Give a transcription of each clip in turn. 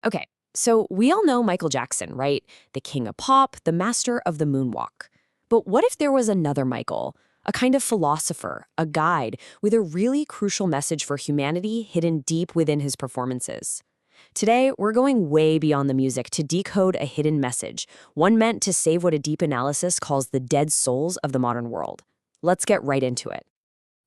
Okay, so we all know Michael Jackson, right? The king of pop, the master of the moonwalk. But what if there was another Michael? A kind of philosopher, a guide, with a really crucial message for humanity hidden deep within his performances. Today, we're going way beyond the music to decode a hidden message, one meant to save what a deep analysis calls the dead souls of the modern world. Let's get right into it.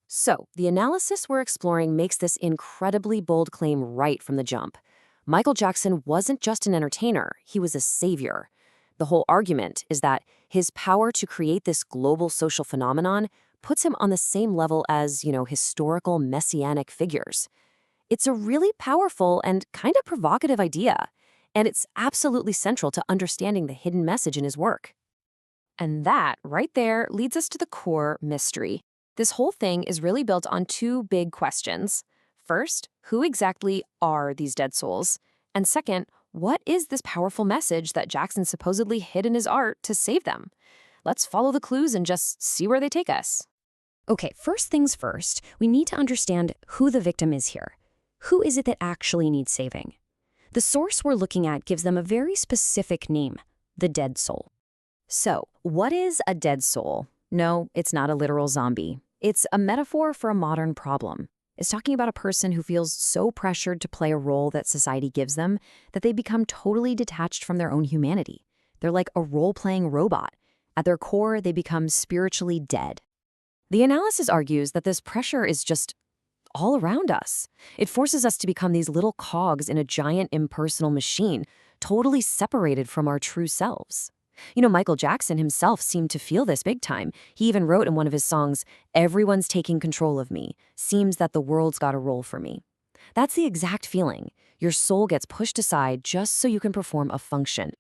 So, the analysis we're exploring makes this incredibly bold claim right from the jump. Michael Jackson wasn't just an entertainer, he was a savior. The whole argument is that his power to create this global social phenomenon puts him on the same level as, historical messianic figures. It's a really powerful and kind of provocative idea, and it's absolutely central to understanding the hidden message in his work. And that, right there, leads us to the core mystery. This whole thing is really built on two big questions. First, who exactly are these dead souls? And second, what is this powerful message that Jackson supposedly hid in his art to save them? Let's follow the clues and just see where they take us. Okay, first things first, we need to understand who the victim is here. Who is it that actually needs saving? The source we're looking at gives them a very specific name, the dead soul. So, what is a dead soul? No, it's not a literal zombie. It's a metaphor for a modern problem. It's talking about a person who feels so pressured to play a role that society gives them that they become totally detached from their own humanity. They're like a role-playing robot. At their core, they become spiritually dead. The analysis argues that this pressure is just all around us. It forces us to become these little cogs in a giant impersonal machine, totally separated from our true selves. Michael Jackson himself seemed to feel this big time. He even wrote in one of his songs, "Everyone's taking control of me. Seems that the world's got a role for me." That's the exact feeling. Your soul gets pushed aside just so you can perform a function.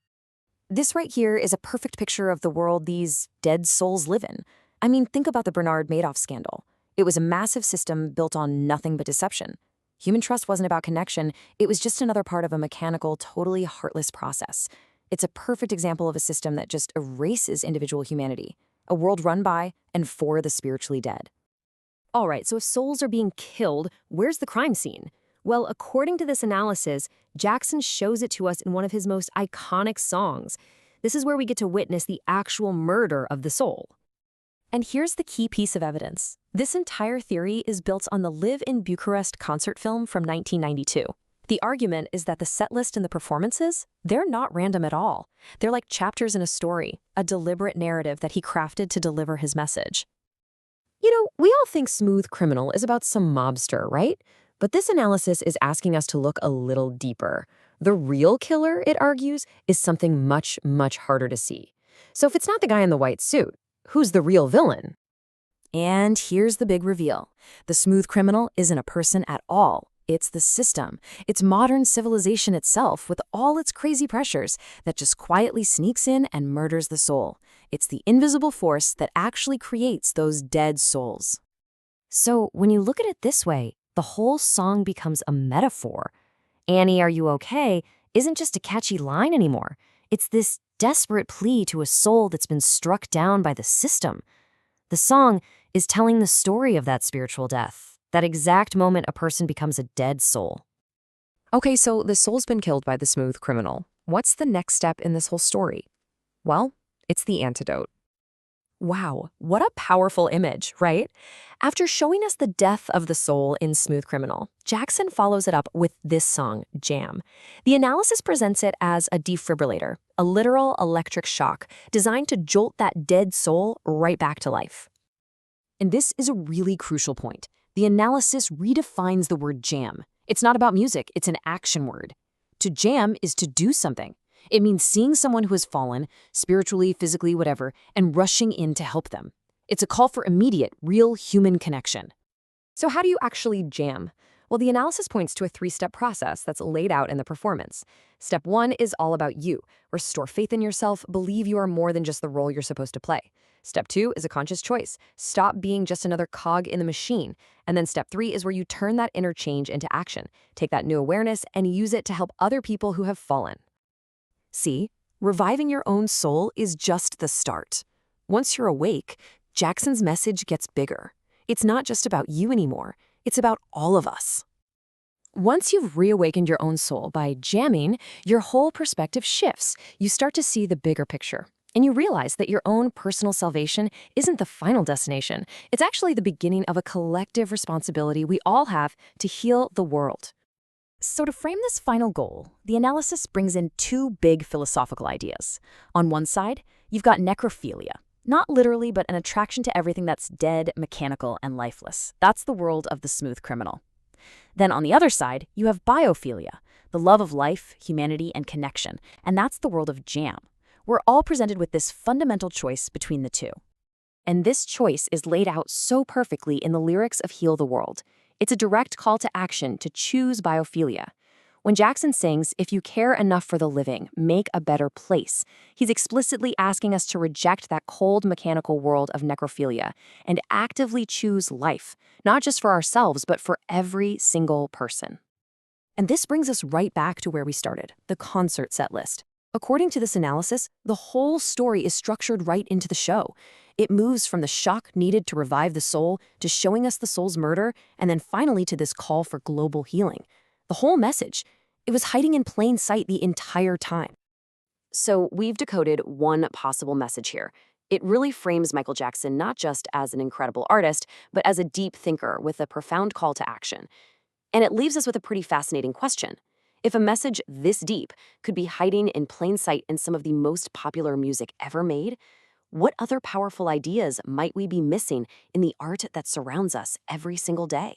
This right here is a perfect picture of the world these dead souls live in. I mean, think about the Bernard Madoff scandal. It was a massive system built on nothing but deception. Human trust wasn't about connection. It was just another part of a mechanical, totally heartless process. It's a perfect example of a system that just erases individual humanity, a world run by and for the spiritually dead. All right, so if souls are being killed, where's the crime scene? Well, according to this analysis, Jackson shows it to us in one of his most iconic songs. This is where we get to witness the actual murder of the soul. And here's the key piece of evidence. This entire theory is built on the Live in Bucharest concert film from 1992. The argument is that the set list and the performances, they're not random at all. They're like chapters in a story, a deliberate narrative that he crafted to deliver his message. We all think Smooth Criminal is about some mobster, right? But this analysis is asking us to look a little deeper. The real killer, it argues, is something much, much harder to see. So if it's not the guy in the white suit, who's the real villain? And here's the big reveal. The smooth criminal isn't a person at all. It's the system. It's modern civilization itself with all its crazy pressures that just quietly sneaks in and murders the soul. It's the invisible force that actually creates those dead souls. So when you look at it this way, the whole song becomes a metaphor. "Annie, are you okay?" isn't just a catchy line anymore. It's this desperate plea to a soul that's been struck down by the system. The song is telling the story of that spiritual death, that exact moment a person becomes a dead soul. Okay, so the soul's been killed by the smooth criminal. What's the next step in this whole story? Well, it's the antidote. Wow, what a powerful image, right? After showing us the death of the soul in Smooth Criminal, Jackson follows it up with this song, Jam. The analysis presents it as a defibrillator, a literal electric shock designed to jolt that dead soul right back to life. And this is a really crucial point. The analysis redefines the word jam. It's not about music, it's an action word. To jam is to do something. It means seeing someone who has fallen, spiritually, physically, whatever, and rushing in to help them. It's a call for immediate, real human connection. So how do you actually jam? Well, the analysis points to a three-step process that's laid out in the performance. Step 1 is all about you. Restore faith in yourself, believe you are more than just the role you're supposed to play. Step 2 is a conscious choice. Stop being just another cog in the machine. And then step 3 is where you turn that inner change into action. Take that new awareness and use it to help other people who have fallen. See, reviving your own soul is just the start. Once you're awake, Jackson's message gets bigger. It's not just about you anymore. It's about all of us. Once you've reawakened your own soul by jamming, your whole perspective shifts. You start to see the bigger picture. And you realize that your own personal salvation isn't the final destination. It's actually the beginning of a collective responsibility we all have to heal the world. So, to frame this final goal, the analysis brings in two big philosophical ideas. On one side, you've got necrophilia. Not literally, but an attraction to everything that's dead, mechanical, and lifeless. That's the world of the smooth criminal. Then on the other side, you have biophilia, the love of life, humanity, and connection, and that's the world of jam. We're all presented with this fundamental choice between the two. And this choice is laid out so perfectly in the lyrics of Heal the World. It's a direct call to action to choose biophilia. When Jackson sings, "If you care enough for the living, make a better place," he's explicitly asking us to reject that cold, mechanical world of necrophilia and actively choose life, not just for ourselves, but for every single person. And this brings us right back to where we started, the concert set list. According to this analysis, the whole story is structured right into the show. It moves from the shock needed to revive the soul to showing us the soul's murder, and then finally to this call for global healing. The whole message, it was hiding in plain sight the entire time. So we've decoded one possible message here. It really frames Michael Jackson not just as an incredible artist, but as a deep thinker with a profound call to action. And it leaves us with a pretty fascinating question. If a message this deep could be hiding in plain sight in some of the most popular music ever made, what other powerful ideas might we be missing in the art that surrounds us every single day?